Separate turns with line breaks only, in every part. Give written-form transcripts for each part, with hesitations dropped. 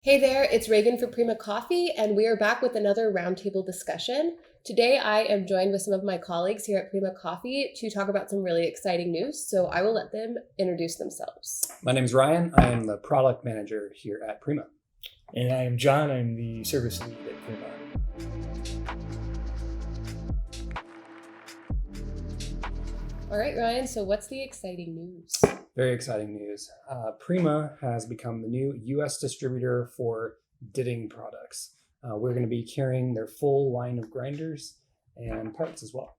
Hey there, it's Reagan for Prima Coffee, and we are back with another roundtable discussion. Today, I am joined with some of my colleagues here at Prima Coffee to talk about some really exciting news, so I will let them introduce themselves.
My name is Ryan. I am the product manager here at Prima.
And I am John. I'm the service lead at Prima.
All right, Ryan, so what's the exciting news?
Very exciting news. Prima has become the new U.S. distributor for Ditting products. We're going to be carrying their full line of grinders and parts as well.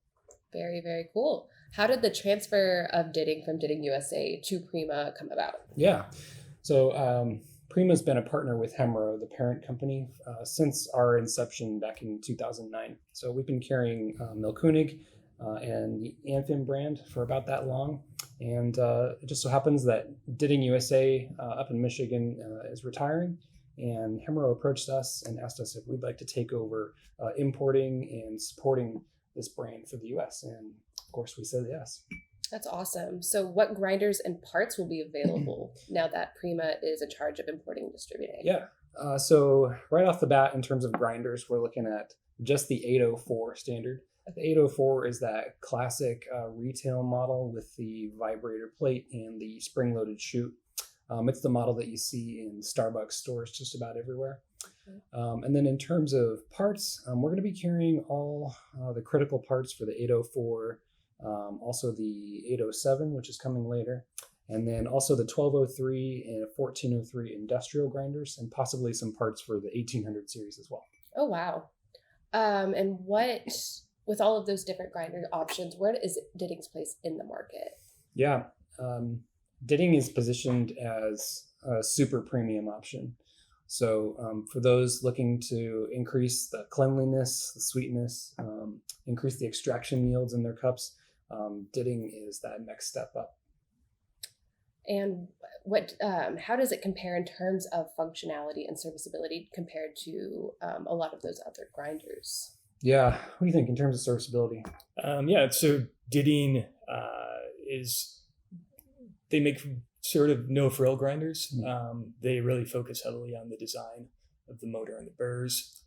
Very, very cool. How did the transfer of Ditting from Ditting USA to Prima come about?
Yeah. So Prima's been a partner with Hemro, the parent company, since our inception back in 2009. So we've been carrying Milkunig and the Anthem brand for about that long. And it just so happens that Ditting USA up in Michigan is retiring. And Hemro approached us and asked us if we'd like to take over importing and supporting this brand for the US. And of course, we said yes.
That's awesome. So what grinders and parts will be available now that Prima is in charge of importing and distributing?
Yeah. So right off the bat, in terms of grinders, we're looking at just the 804 standard. The 804 is that classic retail model with the vibrator plate and the spring-loaded chute. It's the model that you see in Starbucks stores just about everywhere. And then in terms of parts, we're going to be carrying all the critical parts for the 804, also the 807, which is coming later, and then also the 1203 and 1403 industrial grinders, and possibly some parts for the 1800 series as well.
Oh, wow. And with all of those different grinder options, what is Ditting's place in the market?
Yeah. Ditting is positioned as a super premium option. So for those looking to increase the cleanliness, the sweetness, increase the extraction yields in their cups, Ditting is that next step up.
And how does it compare in terms of functionality and serviceability compared to a lot of those other grinders?
Yeah, what do you think in terms of serviceability?
So Ditting they make sort of no frill grinders. They really focus heavily on the design of the motor and the burrs.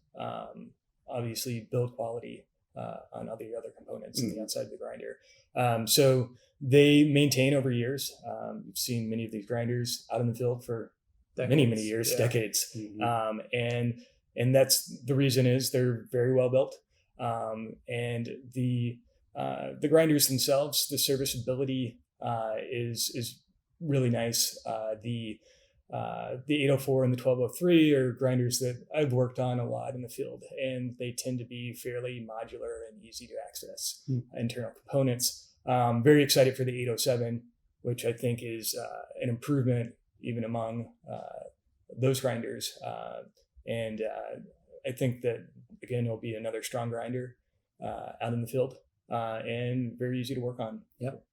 Obviously, build quality on all the other components on the outside of the grinder. So they maintain over years. You've seen many of these grinders out in the field for decades. many years, decades. And that's the reason is they're very well built. And the grinders themselves, the serviceability is really nice. The 804 and the 1203 are grinders that I've worked on a lot in the field, and they tend to be fairly modular and easy to access internal components. Very excited for the 807, which I think is an improvement even among those grinders. And I think that, again, it'll be another strong grinder out in the field and very easy to work on.
Yep.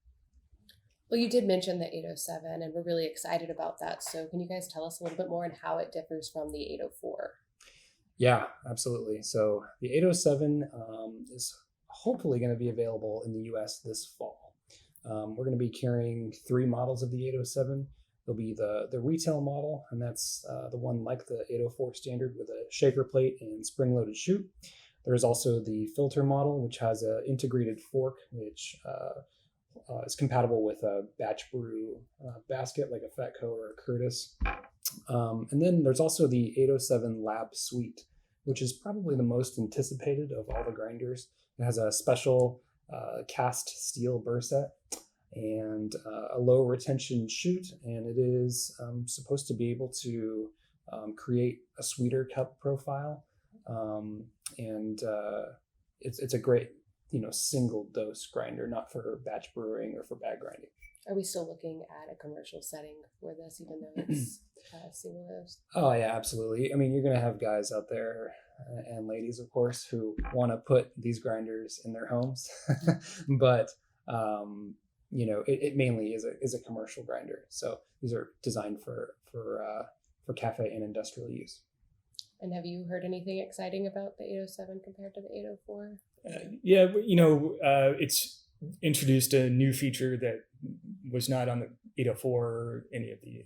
Well, you did mention the 807, and we're really excited about that. So can you guys tell us a little bit more on how it differs from the 804?
Yeah, absolutely. So the 807 is hopefully going to be available in the US this fall. We're going to be carrying 3 models of the 807. There'll be the retail model, and that's the one like the 804 standard with a shaker plate and spring-loaded chute. There's also the filter model, which has an integrated fork, which is compatible with a batch brew basket like a Fatco or a Curtis. And then there's also the 807 Lab Suite, which is probably the most anticipated of all the grinders. It has a special cast steel burr set and a low retention chute, and it is supposed to be able to create a sweeter cup profile. It's a great single dose grinder, not for batch brewing or for bag grinding.
Are we still looking at a commercial setting for this, even though it's single dose?
Oh yeah, absolutely. I mean, you're going to have guys out there and ladies, of course, who want to put these grinders in their homes, but it mainly is a commercial grinder. So these are designed for cafe and industrial use.
And have you heard anything exciting about the 807 compared to the 804?
It's introduced a new feature that was not on the 804 or any of the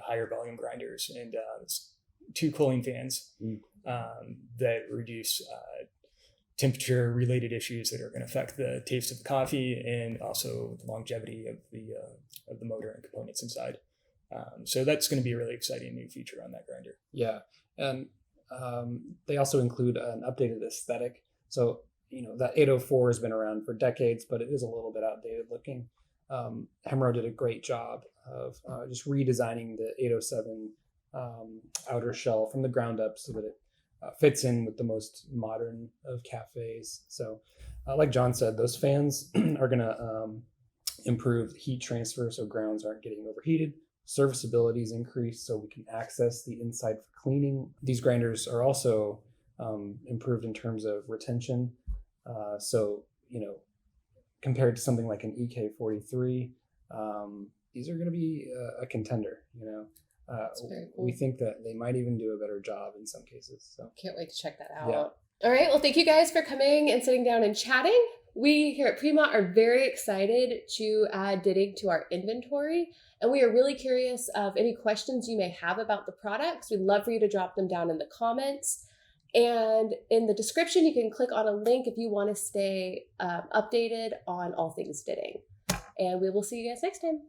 higher volume grinders, and it's two cooling fans that reduce temperature related issues that are going to affect the taste of the coffee and also the longevity of the motor and components inside. So that's going to be a really exciting new feature on that grinder.
Yeah. And they also include an updated aesthetic. So, that 804 has been around for decades, but it is a little bit outdated looking. Hemro did a great job of just redesigning the 807 outer shell from the ground up so that it fits in with the most modern of cafes. So like John said, those fans are going to improve heat transfer so grounds aren't getting overheated. Serviceability is increased so we can access the inside for cleaning. These grinders are also improved in terms of retention. So, compared to something like an EK43, these are going to be a contender,
That's very cool.
We think that they might even do a better job in some cases. So
Can't wait to check that out.
Yeah.
All right. Well, thank you guys for coming and sitting down and chatting. We here at Prima are very excited to add Ditting to our inventory. And we are really curious of any questions you may have about the products. We'd love for you to drop them down in the comments. And in the description, you can click on a link if you want to stay updated on all things Ditting. And we will see you guys next time.